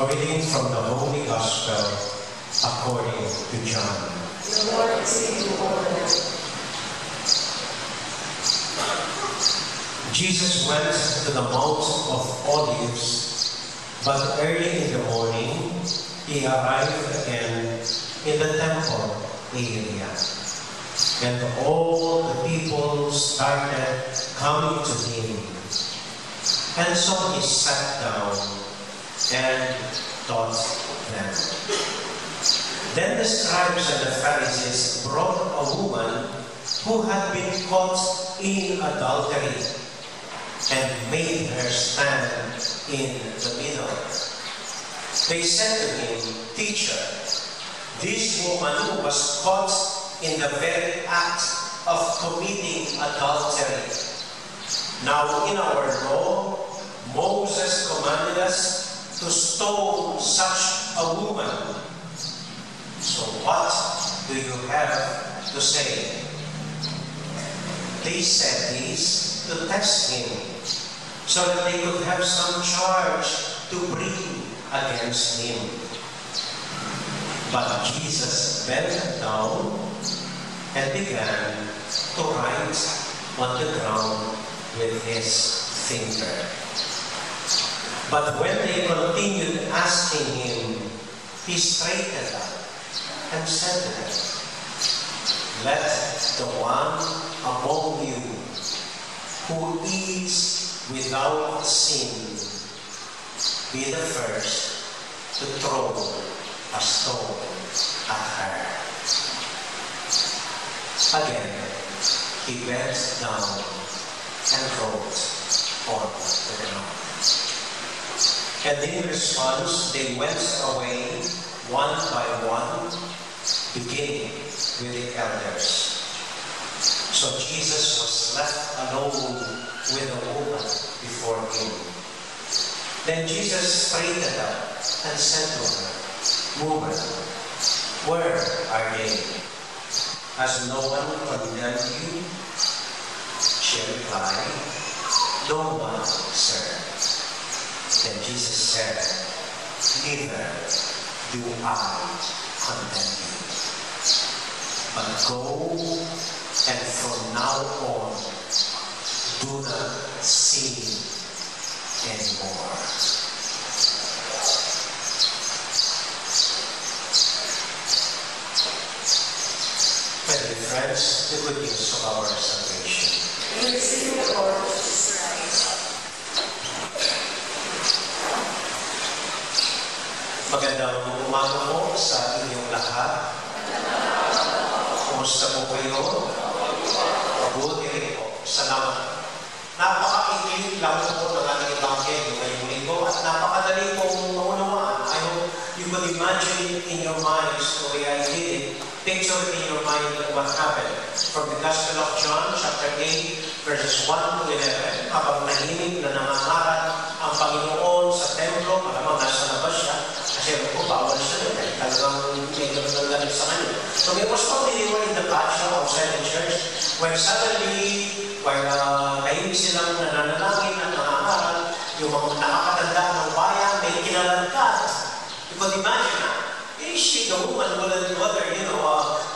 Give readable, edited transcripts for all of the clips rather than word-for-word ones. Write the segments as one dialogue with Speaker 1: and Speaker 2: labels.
Speaker 1: A reading from the Holy Gospel according to John.
Speaker 2: The Lord is with you, Lord.
Speaker 1: Jesus went to the Mount of Olives, but early in the morning he arrived again in the temple area. And all the people started coming to him. And so he sat down and taught them. Then the scribes and the Pharisees brought a woman who had been caught in adultery and made her stand in the middle. They said to him, "Teacher, this woman was caught in the very act of committing adultery. Now in our law, Moses commanded us to stone such a woman. So what do you have to say?" They said this to test him, so that they could have some charge to bring against him. But Jesus bent down and began to write on the ground with his finger. But when they continued asking him, he straightened up and said to them, "Let the one among you who is without sin be the first to throw a stone at her." Again, he bent down and wrote on the ground. And in response, they went away one by one, beginning with the elders. So Jesus was left alone with a woman before him. Then Jesus straightened up and said to her, "Woman, where are they? Has no one condemned you?" She replied, "No one, sir." Then Jesus said, "Neither do I condemn you. But go, and from now on, do not sin anymore." My dear friends, the good news of our salvation.
Speaker 2: We receive the Lord Jesus Christ.
Speaker 1: Magandang umaga po sa inyong lahat. Kumusta po kayo? Mabuti rin po. Salamat. Napaka-ingling lang po ng ating Ebanghelyo ngayong linggo at napakadali pong maunawaan. I hope you could imagine in your minds the way I did it. Picture in your mind what happened. From the Gospel of John, chapter 8, verses 1 to 11, habang nahimik na nangangaral ang Panginoon sa templo, malamang nasa labas siya, kasi po, bawal siya doon eh. Talagang may galit sa kanya. So it was only they were in the patio outside the church when suddenly, while tahimik silang nananalangin at nangangaral, yung mga nakakatanda ng bayan, may kinalangkat. You could imagine, is she the woman who let mother,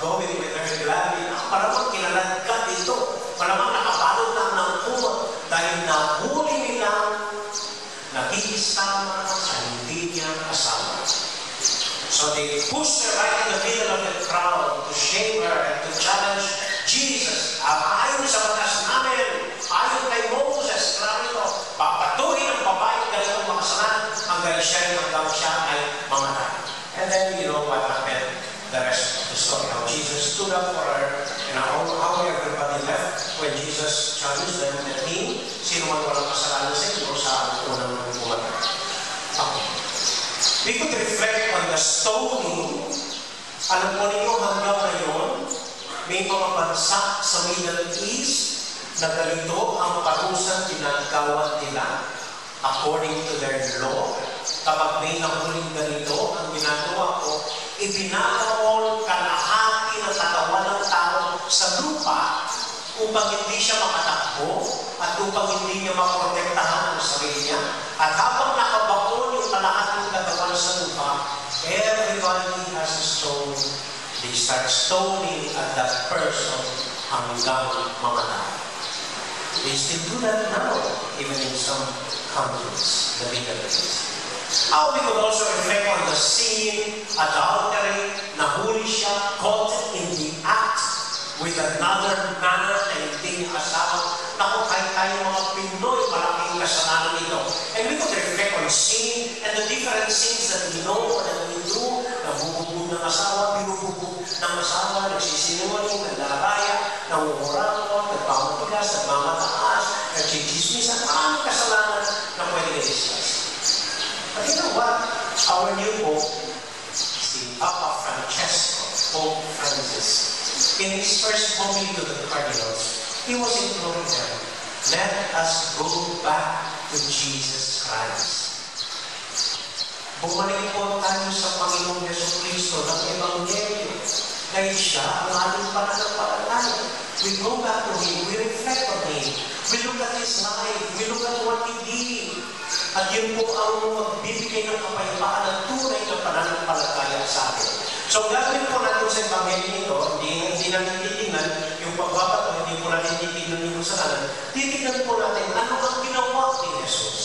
Speaker 1: going with her gladly? Paramang kinalangkat ito. Paramang nakabalot lang ng kumot dahil nahuli nilang nakikisama sa hindi niya kasama. So they pushed her right in the middle of the crowd to shame her and to challenge Jesus. Ayon sa batas namin, ayon kay Moses, klaro, papatuhin ang babae ganitong makasalanan hanggang siya ay mamatay. And then you know what happened, the rest of the story, how Jesus stood up for her, and how everybody left when Jesus challenged them and him, sino man walang kasalanan sa inyo sa unang pumatay. Okay. We could reflect on the stoning. Alam po ninyo, hanggang ngayon, may mga bansa sa Middle East na ganito ang parusang ginagawa nila according to their law. Kapag may nahuling ganito, ang ginagawa ko, ibinakaol kalahati ng katawan ng tao sa lupa upang hindi siya makatakbo at upang hindi niya maprotektahan ang sarili niya. At habang nakabakol yung kalahati ng katawan sa everybody has a stone, they start stoning at that person hanggang mamatay. They still do that now, even in some countries, the Middle East. How we could also reflect on the sin, adultery, nahuli siya, caught in the act with another man na hindi niya asawa. Naku, kahit tayo mga Pinoy, malaking kasalanan ito. And we could reflect on sin and the different sins that we know or that we do. Nabubugbog ng asawa, binubugbog ng asawa, nagsisinungaling, naglalaya, nangungurangon, nagpamatigas, nagmamataas, nagchichismisan, maraming kasalanan na pwede i-discuss. But you know what? Our new Pope, si Papa Francesco, Pope Francis, in his first homily to the cardinals, he was imploring them, let us go back to Jesus Christ. Bumalik po tayo sa Panginoong Yesu Cristo ng Ebanghelyo. Dahil siya ang ating pananampalataya. We go back to Him, we reflect on Him, we look at His life, we look at what He did. At yun po ang magbibigay ng kapayapaan at tunay na pananampalataya sa atin. So gagawin po natin sa Ebanghelyo nito, hindi natin titignan yung pagbabato, hindi po natin titignan yung kasalanan. Titignan po natin ano ang ginawa ni Jesus.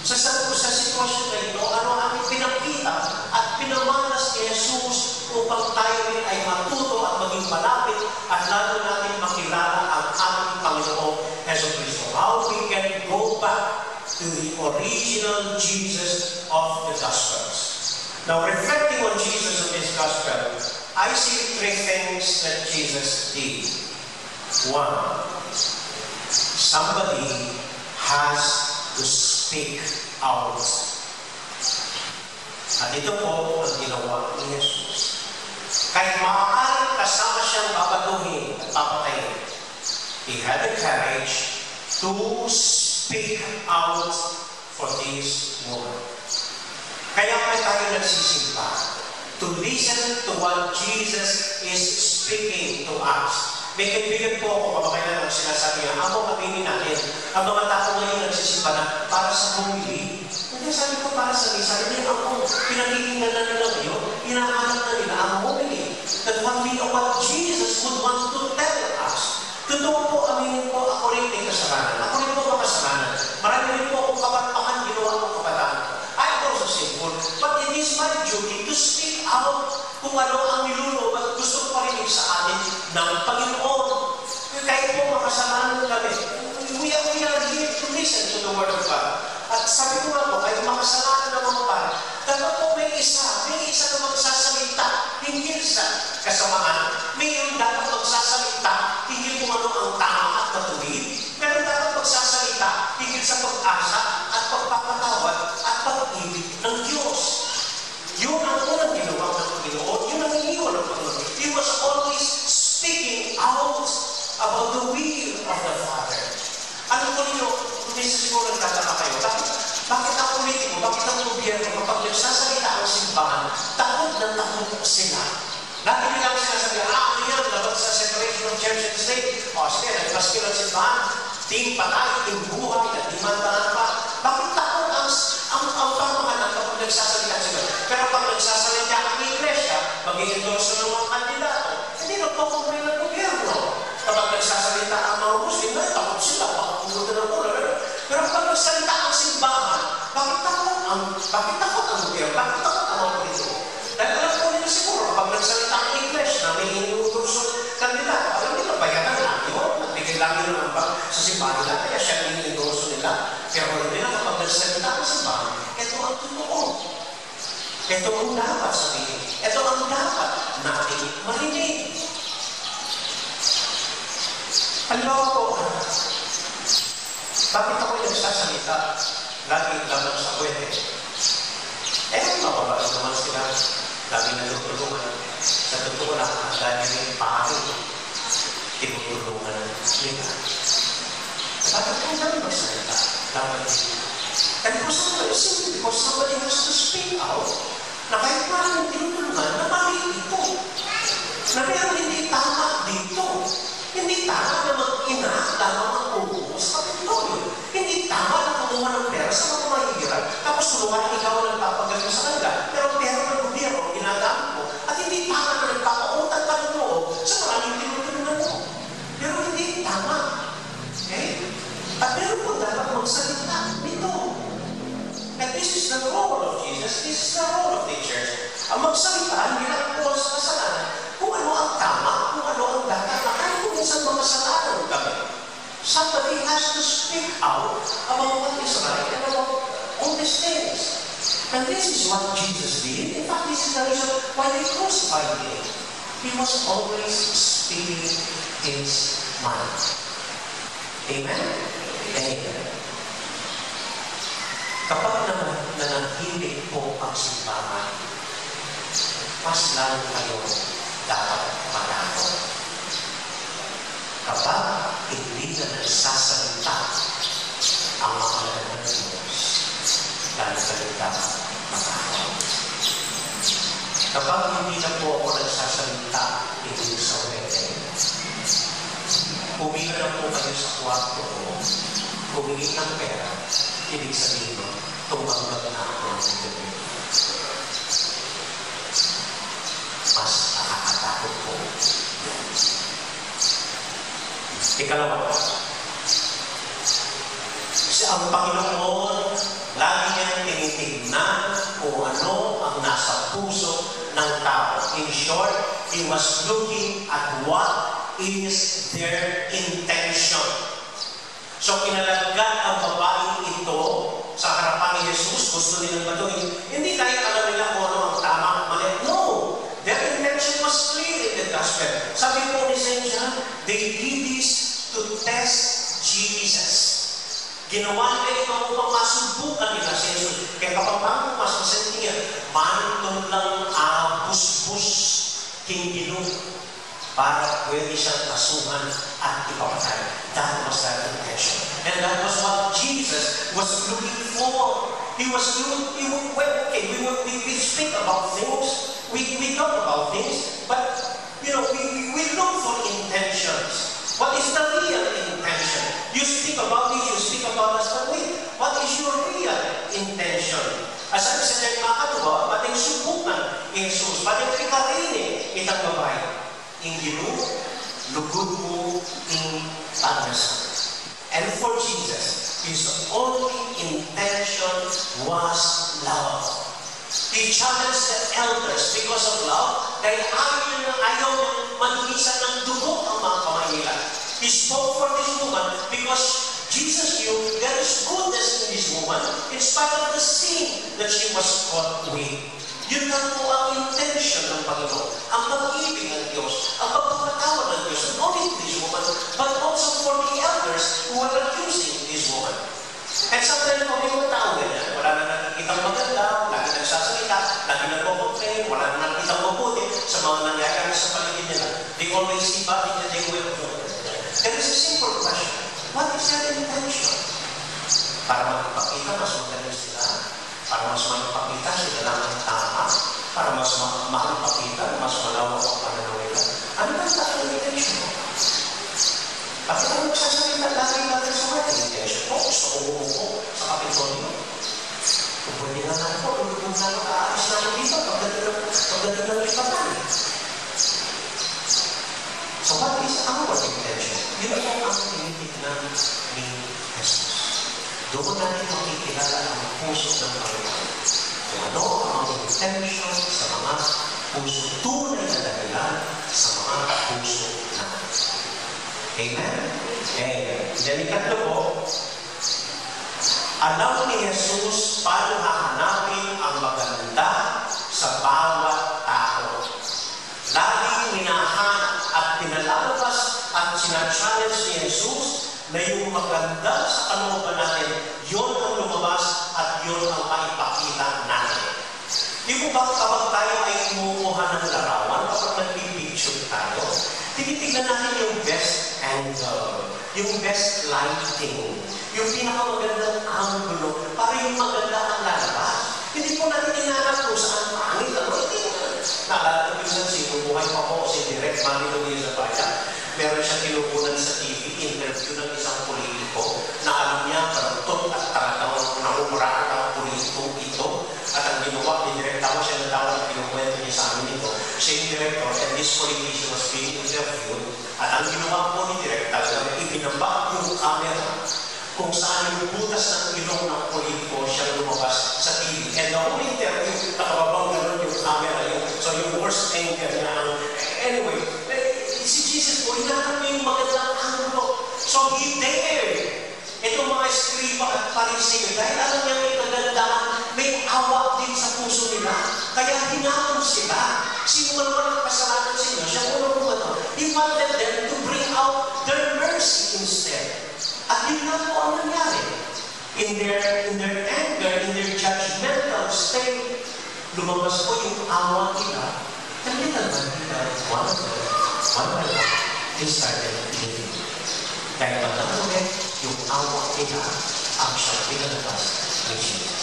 Speaker 1: Sa sitwasyon na ito, ano ang pinakita at pinamalas ni Jesus upang tayo rin ay matuto at maging malapit at lalo natin makilala ang ating Panginoong Yesu Cristo. How we can go back to the original Jesus of the Gospels. Now, reflecting on Jesus and His Gospel, I see three things that Jesus did. One, somebody has to speak out. At ito po ang ginawa ni Jesus. Kahit maaaring kasama siyang babatuhin at papatayin, He had the courage to speak out for this woman. Kaya may tayo nagsisimba to listen to what Jesus is speaking to us. May kaibigan po ako, kapakailan ang sinasabi niya, ako aminin natin, ang mga tao ngayon nagsisimba na para sa humili. Hindi, sabi ko para sa misa, hindi ako, pinakikinggan na nila ngayon, hinahanap na nila ang humili. That what Jesus would want to tell us. Totoo po, aminin po, ako rin may kasalanan. Ako rin po makasalanan. Marami rin po akong kapatakan, ginawa akong kabataan. I'm also sinful, but it is my duty to speak out kung ano ang niluloob at gusto ko parinig sa atin ng Panginoon. Kahit po makasalanan kami, we are here to listen to the Word of God. At sabi ko nga po, kahit makasalanan ng mga pare, dapat po may isa na magsasalita hinggil sa kasamaan. Mayroon dapat magsasalita hinggil kung ano ang tama at matuwid. Meron dapat magsasalita hinggil sa pag-asa at pagpapatawad at pag-ibig ng Diyos. Yun ang unang ginawa ng Panginoon. Yun ang iniwan ng Panginoon. He was always speaking out about the will of the Father. Ano po ninyo, minsan siguro nagtataka kayo, bakit ang politiko, bakit ang gobyerno, kapag nagsasalita ang simbahan, takot na takot sila. Lagi nilang sinasabi, ano yan, laban sa separation of church and state. O sige, nagpaskil ang simbahan, ting patay, ting buhay, at imantahan pa. Bakit takot ang pamahalan kapag nagsasalita sila? Pero pag nagsasalita ang iglesia, mag-i-endorse ng mga kandidato, hindi nagpakumpay ng gobyerno. Kapag nagsasalita ang mga Muslim, takot sila, pakapunod na mula. Pero kapag nagsalita ang simbahan, bakit takot ang gobyerno? Bakit takot ang mga politiko? Dahil alam ko nila siguro, kapag nagsalita ang iglesia na may inuuturso kandidato, alam nila, bayanan lang yun, nagbigay lang yun ng sa simbahan nila, kaya siya yung inuuturso nila. Pero alam nila, kapag nagsalita ang simbahan, ito ang totoo. Ito ang dapat sabihin. Ito ang dapat natin marinig. Halimbawa po, bakit ako nagsasalita lagi laban sa kwete? Mababait naman sila. Lagi natutulungan. Sa totoo lang, ang dami rin pari. Tinutulungan nila. Bakit kung dami magsalita? Dapat nila. And for somebody, simply because somebody has to speak out, na kahit maraming tinutulungan, na mali ito. Na meron hindi tama dito. Hindi tama na mag-ina, tama mag-upo sa kapitolyo. Hindi tama na kumuha ng pera sa mga mahihirap, tapos tulungan ikaw ang nagpapagaling sa kanila. Pero pera ng of the church, ang magsalita, hindi lang po sa kasalanan, kung ano ang tama, kung ano ang dapat, na kahit kung minsan mga kasalanan kami. Somebody has to speak out about what is right and about all these things. And this is what Jesus did. In fact, this is the reason why they crucified him. He was always speaking his mind. Amen? Amen. Kapag nanahimik po ang simbahan, mas lalo kayo dapat matakot. Kapag hindi na nagsasalita ang mga ng Diyos, lalo kayo dapat matakot. Kapag hindi na po ako nagsasalita hindi sa wedding, humingi na po kayo sa kwarto ko, humingi ng pera, ibig sabihin, tumanggap na ako ng gabi. Mas nakakatakot po. Ikalawa, ang Panginoon, lagi niyang tinitignan kung ano ang nasa puso ng tao. In short, He was looking at what is their intention. So, kinalagyan ang babaeng ito sa harapan ni Jesus, gusto nilang baduhin. Hindi kahit alam nila kung ano ang tama at mali. No! Their intention was clear in the gospel. Sabi po ni St. John, they did this to test Jesus. Ginawa nila ito upang masubukan nila si Jesus. Kaya kapag bago masasend niya, mantong lang busbus kinggilong para pwede siyang kasuhan at ipapatay. That was their intention. And that was what Jesus was looking for. He was looking, we speak about things, we talk about things, but, we look for intentions. What is the real intention? You speak about this, you speak about us, but wait, what is your real intention? As sabi sa niya mga katuwa, bating subukan Jesus, bating ikarini itang babae. Inginu, lugod mo in pagnasan. And for Jesus, His only intention was love. He challenged the elders because of love, dahil ayaw niyang manulisan ng dugo ang mga kamay nila. He spoke for this woman because Jesus knew there is goodness in this woman in spite of the sin that she was caught with. Yun lang po ang intention ng Panginoon, ang pag-ibig ng Diyos, ang pagpapatawad ng Diyos, not only to this woman, but also for the elders who are accusing this woman. And sometimes po, may mga tao ganyan, wala na nakikitang maganda, lagi nagsasalita, lagi nagpo-complain, wala na nakikitang mabuti sa mga nangyayari sa paligid nila. They always see bad in the day with God. There is a simple question. What is their intention? Para magpakita, mas magaling sila. Para mas magpakita, sila lang ang tama. Para mas magpakita, mas malawak ang pananaw nila. Ano ba ang intention? Bakit ang magsasalita lagi natin sa mga intention? Gusto ko bumuko sa kapitolyo. Kung pwede nga natin po, kung nakaalis natin dito, pagdating ng lipatan. So what is our intention? Yun po ang tinitignan ni Jesus. Doon natin makikilala ang puso ng Panginoon. Kung ano ang intention sa mga puso, tunay na dahilan sa mga puso natin. Amen? Amen. Then ikatlo po, alam ni Jesus paano hahanapin ang maganda sa bawat tao. Laging hinahanap at pinalalabas at sinachallenge ni Jesus na yung maganda sa kalooban natin, yun ang lumabas at yun ang maipakita natin. Di ba kapag tayo ay kumukuha ng larawan, kapag nagpipicture tayo, tinitignan natin yung best angle, yung best lighting, yung pinakamagandang angulo, para yung maganda ang lalabas. Hindi po natin inanap kung saan pangit ang naalala ko minsan sinubuhay pa po si Direk Manilo sa bayan. Meron siyang kinukunan sa TV, interview ng isang politiko na alam niya karantot at talagang naumuraan ang politikong ito. At ang ginawa ni Direk, tapos siya natawa na kinukwento niya sa amin ito. Siya yung director and this politician was being interviewed. At ang ginawa po ni Direk, talagang ipinabak yung camera kung saan yung butas ng ilong ng politiko siya lumabas sa TV. And the whole interview, nakababang first angle na anyway, si Jesus po, hinahanap niya yung magandang angulo. So he dared itong mga eskriba at pariseo, dahil alam niya may kagandahan, may awa din sa puso nila. Kaya hinamon sila. Sino man ang kasalanan sa inyo, siya unang umano. He wanted them to bring out their mercy instead. At yun na po ang nangyari. In their anger, in their judgmental state, lumabas po yung awa nila. And little by little, one by one, they started living. Kaya pagkatuloy, yung awa nila ang siyang pinalabas ni Jesus.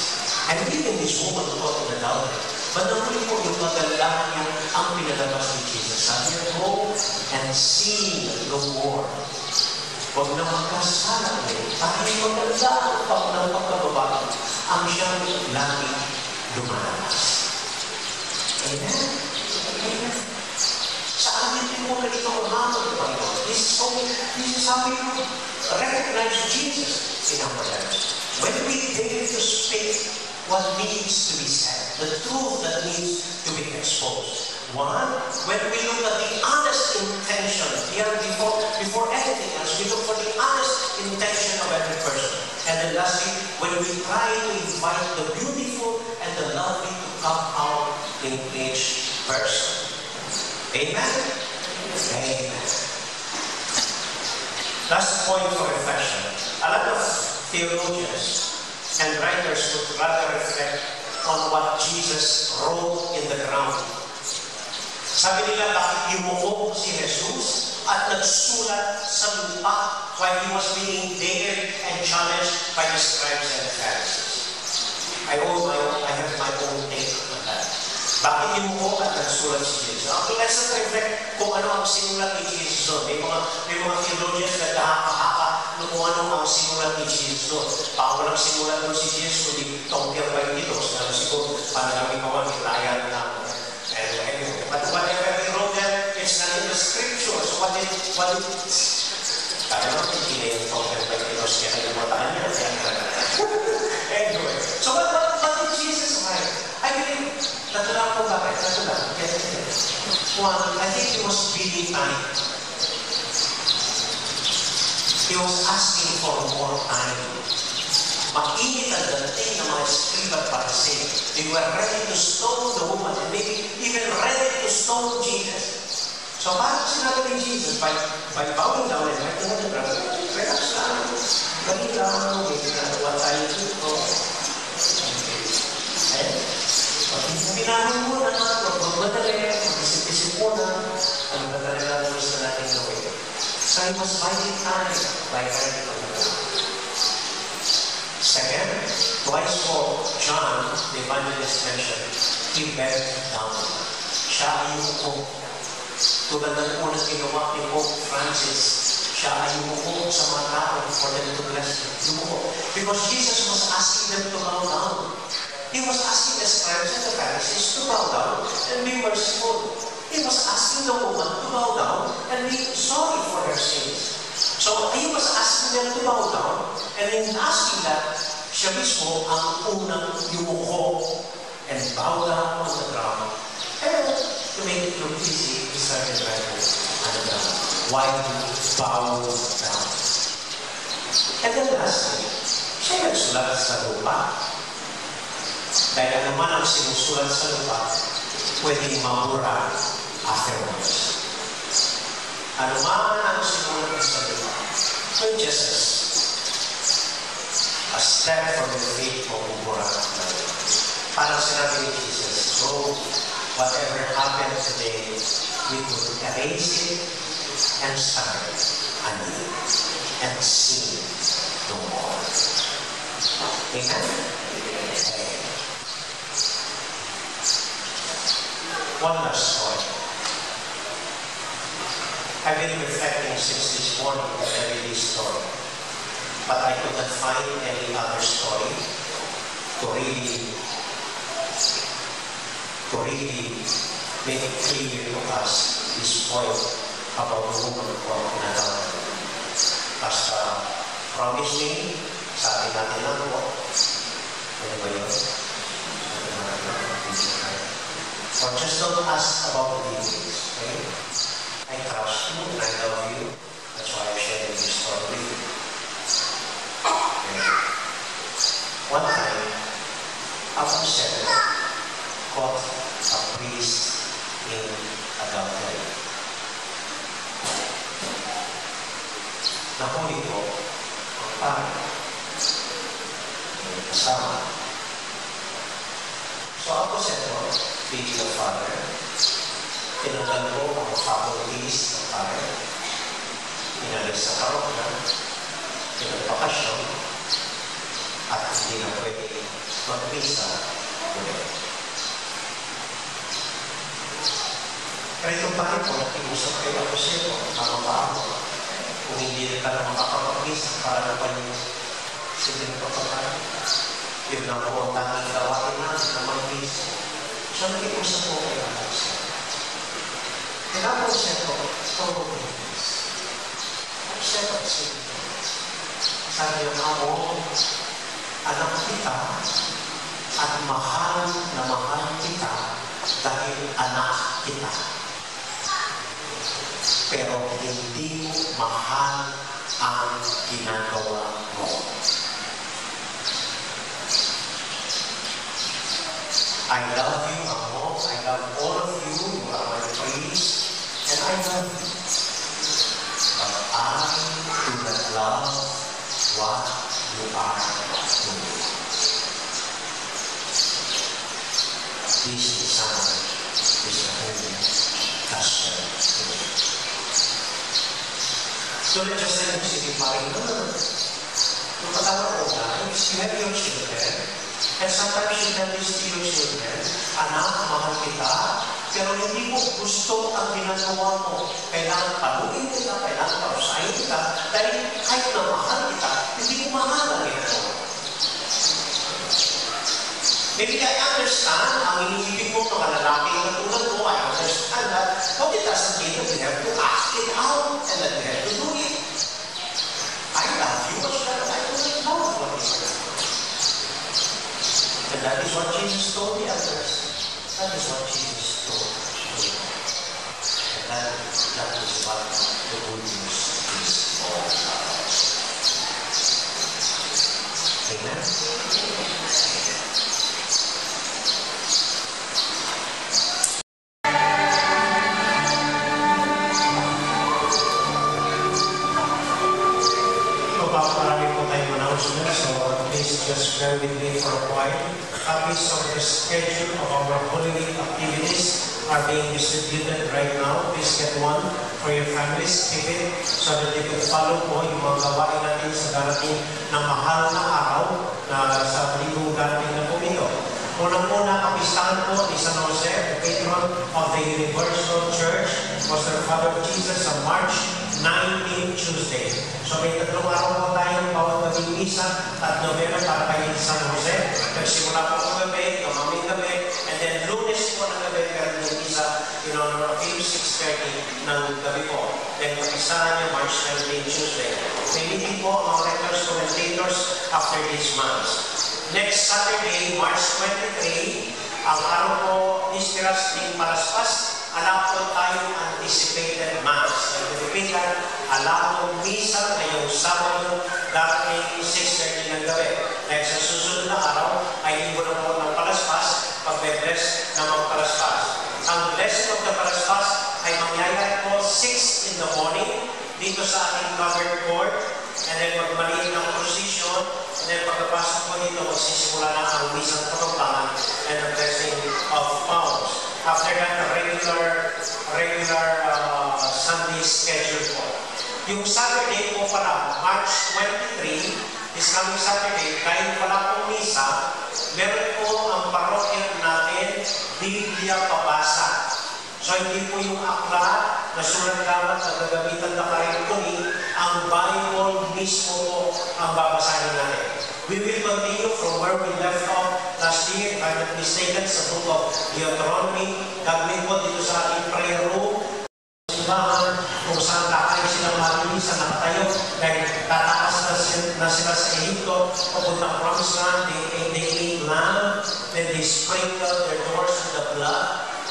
Speaker 1: And even this woman caught in adultery, manahuli po yung kagandahan niya ang pinalabas ni Jesus. Sabi niya, go and sin no more. Huwag na magkasala niya. Dahil maganda ang pagkababago ang siyang laging lumalabas. Amen? Amen. Sa amin din mo ganito ang hamon, Panginoon. This is how we recognize Jesus in our lives. When we dare to speak what needs to be said, the truth that needs to be exposed. One, when we look at the honest intention, here before anything else, we look for the honest intention of every person. And then lastly, when we try to invite the beautiful and the lovely to come out in each person. Amen? Amen. Last point for reflection. A lot of theologians and writers would rather reflect on what Jesus wrote in the ground. Sabi nila, bakit yumuko si Jesus at nagsulat sa lupa while he was being dared and challenged by the scribes and the Pharisees? I have my own take on that. Bakit yumuko at nagsulat si Jesus? Let's not reflect kung ano ang sinulat ni Jesus doon. May mga theologians na kahaka-haka kung ano ang sinulat ni Jesus doon. Paano lang sinulat doon si Jesus, hindi tongkir by Dios. Siguro, paano lang ikaw ang ilayan na. Anyway, but whatever he wrote there, it's not in the scripture. So what did kaya naman, hindi na yung tongkir by Dios. Kaya nalimutaan niya. Anyway, so what did Jesus write? I believe, natulang po bakit? Natulang. One, I think he was feeling time. He was asking for more time. Mainit ang dating ng mga escriba at Pariseo. They were ready to stone the woman and maybe even ready to stone Jesus. So paano sinabi ni Jesus? By bowing down and writing on the ground, relax lang, gani lang, what tayo dito. Pinahin mo na, magmadali, mag-isip-isip mo na, ano ba talaga ang gusto natin gawin. So he was biding time by writing on the ground. Second, twice for John, the evangelist mentioned, he bent down. Siya ay umuko. Tulad ng unang ginawa ni Pope Francis, siya ay umuko sa mga tao for them to bless him. Umuko. Because Jesus was asking them to bow down. He was asking the scribes and the Pharisees to bow down and be merciful. He was asking the woman to bow down and be sorry for her sins. So he was asking them to bow down, and in asking that, siya mismo ang unang yumuko and bow down on the ground. And to make it look easy, he started writing on the ground. Why do you bow down? And then lastly, siya nagsulat sa lupa. Dahil naman ang sinusulat sa lupa, pwedeng mabura afterwards. Ano man ang sinulat sa lupa, when Jesus, a step from the faith mo mabura afterwards. Parang sinabi ni Jesus, so whatever happened today, we could erase it and start anew and see no more. Amen? One last point. I've been reflecting since this morning on every story, but I could not find any other story to really make it clear to us this point about the woman called Nadal. Basta promise me, sabi natin lang po. Ano ba yun? Or just don't ask about the details. Okay? I trust you and I love you. That's why I'm sharing this story with you. Okay. One time, Apostle Settle caught a priest in adultery. Nahuli ko ang pare. May kasama. So ako Settle, being the father, tinanggal ko ang faculties ng pare. Inalis sa parokya, pinagpakasyon, at hindi na pwede mag-misa ulit. Pero itong pare ko, nakiusap kayo ako siya ko, tama pa ako. Kung hindi ka na makakapag-misa, para na pa yung silin ko pa tayo. Yun na po ang tanging gawain natin na mag-misa. So nakiusap ko kayo ako siya. Tinapos siya ko, todo ko yung misa. Ang siya ko siya. Sabi yung ako, anak kita, at mahal na mahal kita dahil anak kita. Pero hindi mo mahal ang ginagawa mo. I love you, Amo. I love all of you. You are my priest. And I love you. But I do not love what you are doing. This is someone who is a holy gospel. So let's just say, sige pa rin, no. Yung patawag ko na, you have your children, and sometimes you tell this to your children, anak, mahal kita, pero hindi mo gusto ang ginagawa mo. Kailangan paluin kita, kailangan pausahin kita, dahil kahit na mahal kita, hindi mo mahal ang ginagawa. Maybe I understand, ang iniibig mo mga lalaki na tulad mo, I understand that, but it doesn't mean that we have to ask it out and that we have to do it. I love you, but I don't know what is it. And that is what Jesus told the others. That is what Jesus told me. And that is what the good news is all about. Amen? Just bear with me for a while. Copies of the schedule of our Holy Week activities are being distributed right now. Please get one for your families. Keep it so that they can follow po yung mga gawain natin sa darating na mahal na araw na sa libong darating na pumito. Unang-una, kapistahan po ni San Jose, the patron of the Universal Church, was the Father of Jesus on March 19 Tuesday. So may tatlong araw po tayong bawat maging misa at November para kay San Jose. Nagsimula po ang gabi, kamaming gabi, and then Lunes po ng gabi, pero yung misa, in honor of him, 6:30 ng gabi po. Then kapistahan niya, March 19 Tuesday. May meeting po ang mga rectors, commentators after these months. Next Saturday, March 23, ang araw po, Ispiras ng Palaspas, alam po tayong anticipated Mass. Ang Pilipinas, alam po misa ngayong Sabado, darating 6:30 ng gabi. Dahil sa susunod na araw, ay linggo na po ng Palaspas, pagbe-bless ng mga Palaspas. Ang blessing of the Palaspas ay mangyayari po 6 in the morning, dito sa ating covered court, and then magmaliit ng procession, and then pagkapasok po dito, magsisimula na ang misang patungtangan and the blessing of pounds. After that, the regular Sunday schedule po. Yung Saturday po pala, March 23, this coming Saturday, dahil pala pong misa, meron po ang parokya natin, Biblia Pabasa. So hindi po yung aklat na sulat-gamat na gagamitan na karikuni, ang Bible mismo po ang babasahin natin. We will continue from where we left off last year, if I'm not mistaken, sa book of Deuteronomy. Gagawin po dito sa ating prayer room, simbahan, kung saan kakain silang malinis sa nakatayo, dahil tatakas na sila sa Egypto, papuntang promised land, they ate lamb, then they sprinkled their doors with the blood.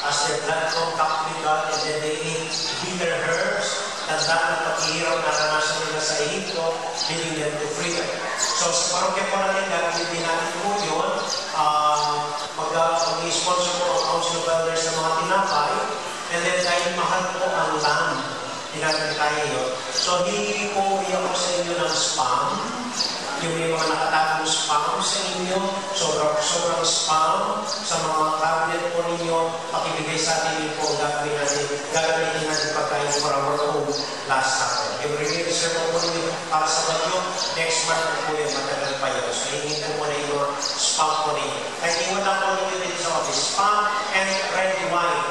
Speaker 1: as their blood contact with God, and then they eat bitter herbs. Tanda ng paghihirap na naranasan nila sa Egypto, leading them to freedom. So sa parokya po natin, gagawin din natin po yun. Mag-sponsor po ang Council of Elders ng mga tinapay, and then dahil mahal po ang lamb, tinatag tayo yun. So hindi po iyan po sa inyo ng spam, yung may mga nakatagong spam sa inyo, sobrang spam sa mga cabinet po ninyo, pakibigay sa atin po gagawin natin pagkain for our own last supper. Yung reserve po ninyo para sa bagyo, next month po yung matagal pa yun. So hingin po muna yung spam po ninyo. Kahit iwan lang po ninyo dito sa office, spam and red wine.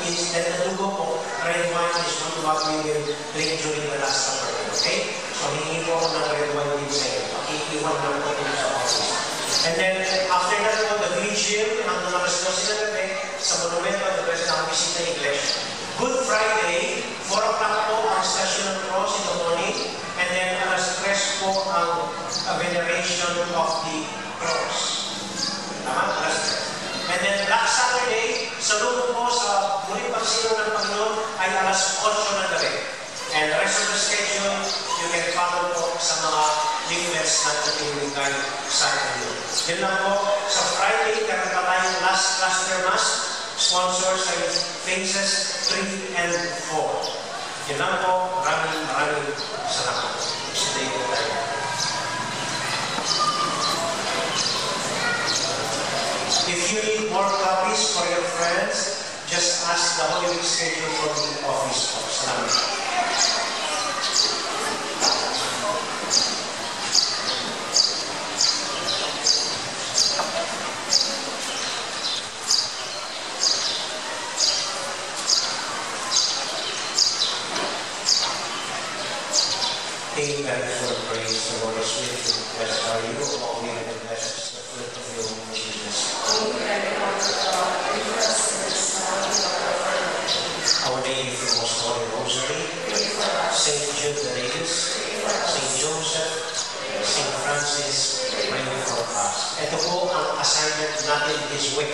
Speaker 1: Instead na dugo po, red wine is what we will drink during the last supper. Okay? So, hindi po ako ng red wine din sa iyo. Pakikiwan lang po din sa office. And then, after that po, the vigil, hanggang alas 12 na gabi, sa monumento, the rest ng Visita English. Good Friday, 4 o'clock po ang Station of Cross in the morning, and then alas 3 po ang veneration of the cross. Tama? Alas 3. And then, Black Saturday, sa lumo po sa muling pagsino ng Panginoon ay alas 8 ng gabi. And the rest of the schedule, you can follow po sa mga leaflets na itinulungkay sa inyo. Yun lang po, sa Friday, meron pa tayong last cluster mass, sponsors ay phases 3 and 4. Yun lang po, maraming salamat. Stay po tayo. If you need more copies for your friends, just ask the Holy Week schedule from the office po. Salamat. Amen for praise. The Lord is with you. Blessed are you among women, and blessed is the fruit of your womb, Jesus. Our Lady of the Most Holy Rosary, Saint Jude the Ladies, Saint Joseph, Saint Francis, pray for us. Ito po ang assignment natin this week.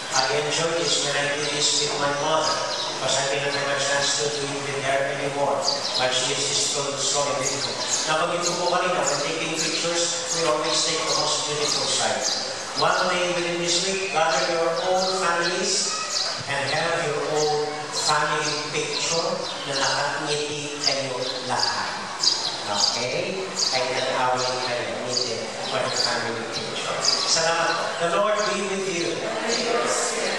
Speaker 1: I enjoy this when I do this with my mother, because I didn't have a chance to do it with her anymore, but she is still so beautiful. Nabanggit ko po kanina, when taking pictures, we always take the most beautiful side. One day within this week, gather your own families and have your own family picture na nakangiti kayo lahat. Okay? Ay nag-away kayo. Ngiti for the family picture. Salamat. The Lord be with you.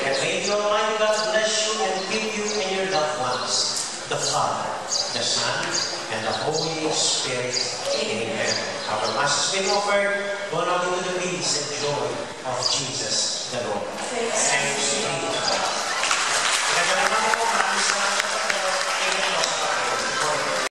Speaker 1: And may the Almighty God bless you and keep you and your loved ones. The Father, the Son, and the Holy Spirit. Amen. Our Mass has been offered. Go now into the peace and joy of Jesus the Lord. Thanks be to God.